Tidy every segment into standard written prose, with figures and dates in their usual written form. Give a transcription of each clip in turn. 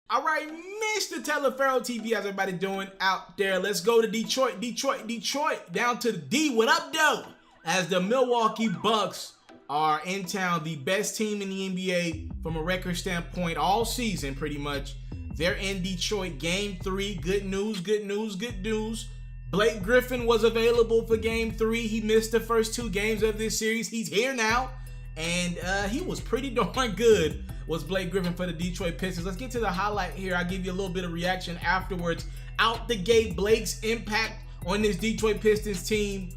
All right, Mr. Taliaferro TV, how's everybody doing out there? Let's go to Detroit, down to the D. What up, though? As the Milwaukee Bucks are in town, the best team in the NBA from a record standpoint all season, pretty much. They're in Detroit, Game 3. Good news. Blake Griffin was available for Game 3. He missed the first 2 games of this series. He's here now, and he was pretty darn good. Was Blake Griffin for the Detroit Pistons. Let's get to the highlight here. I'll give you a little bit of reaction afterwards. Out the gate, Blake's impact on this Detroit Pistons team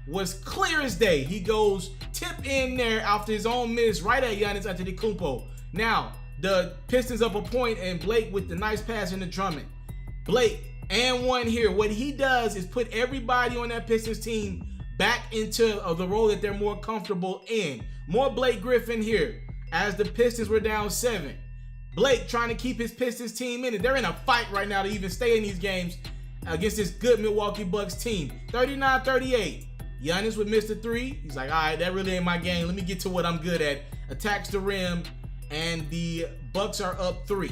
was clear as day. He goes tip in there after his own miss right at Giannis Antetokounmpo. Now, the Pistons up a point, and Blake with the nice pass into Drummond. Blake and one here. What he does is put everybody on that Pistons team back into the role that they're more comfortable in. More Blake Griffin here. As the Pistons were down 7. Blake trying to keep his Pistons team in it. They're in a fight right now to even stay in these games against this good Milwaukee Bucks team. 39-38. Giannis would miss the 3. He's like, all right, that really ain't my game. Let me get to what I'm good at. Attacks the rim, and the Bucks are up 3.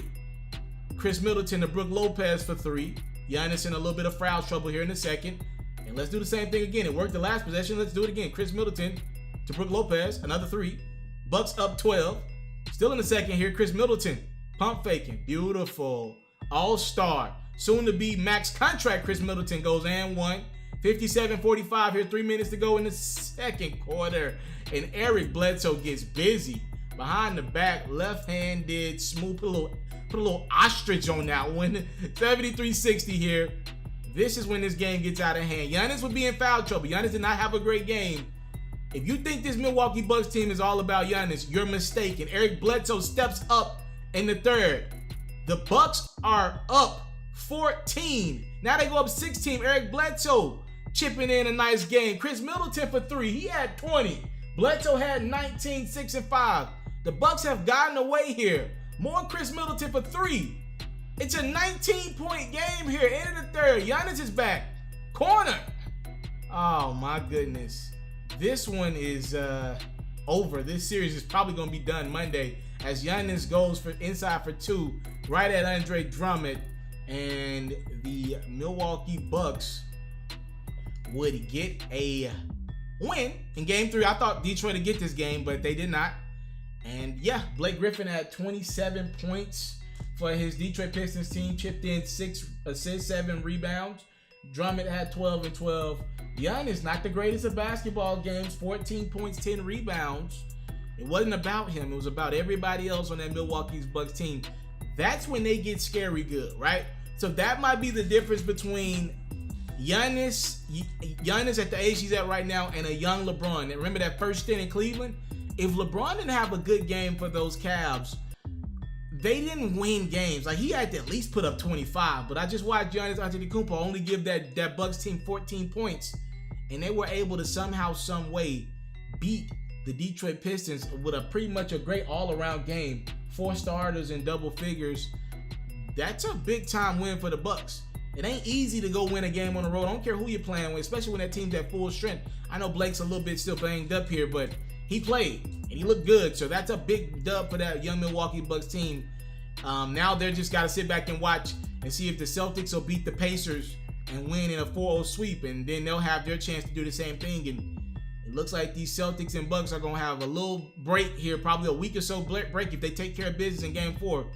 Chris Middleton to Brook Lopez for 3. Giannis in a little bit of foul trouble here in the second. And let's do the same thing again. It worked the last possession. Let's do it again. Chris Middleton to Brook Lopez, another 3. Bucks up 12. Still in the second here. Chris Middleton pump faking. Beautiful. All-star. Soon to be max contract. Chris Middleton goes and 1. 57-45 here. 3 minutes to go in the second quarter. And Eric Bledsoe gets busy. Behind the back. Left-handed. Smooth. Put a little ostrich on that one. 73-60 here. This is when this game gets out of hand. Giannis would be in foul trouble. Giannis did not have a great game. If you think this Milwaukee Bucks team is all about Giannis, you're mistaken. Eric Bledsoe steps up in the third. The Bucks are up 14. Now they go up 16. Eric Bledsoe chipping in a nice game. Chris Middleton for 3. He had 20. Bledsoe had 19, 6, and 5. The Bucks have gotten away here. More Chris Middleton for 3. It's a 19-point game here. End of the third. Giannis is back. Corner. Oh, my goodness. This one is over. This series is probably going to be done Monday as Giannis goes for inside for 2 right at Andre Drummond, and the Milwaukee Bucks would get a win in Game 3. I thought Detroit would get this game, but they did not. And yeah, Blake Griffin had 27 points for his Detroit Pistons team, chipped in 6 assists, 7 rebounds. Drummond had 12 and 12. Giannis, not the greatest of basketball games, 14 points, 10 rebounds. It wasn't about him. It was about everybody else on that Milwaukee's Bucks team. That's when they get scary good, right? So that might be the difference between Giannis at the age he's at right now and a young LeBron. And remember that first stint in Cleveland? If LeBron didn't have a good game for those Cavs, they didn't win games. Like, he had to at least put up 25. But I just watched Giannis Antetokounmpo only give that Bucks team 14 points. And they were able to somehow, some way beat the Detroit Pistons with a pretty much a great all-around game. 4 starters in double figures. That's a big-time win for the Bucks. It ain't easy to go win a game on the road. I don't care who you're playing with, especially when that team's at full strength. I know Blake's a little bit still banged up here, but he played, and he looked good. So that's a big dub for that young Milwaukee Bucks team. Now they're just got to sit back and watch and see if the Celtics will beat the Pacers and win in a 4-0 sweep, and then they'll have their chance to do the same thing. And it looks like these Celtics and Bucks are going to have a little break here, probably a week or so break if they take care of business in Game 4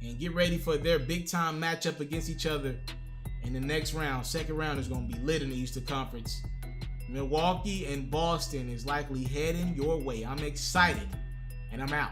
and get ready for their big-time matchup against each other in the next round. Second round is going to be lit in the Eastern Conference. Milwaukee and Boston is likely heading your way. I'm excited, and I'm out.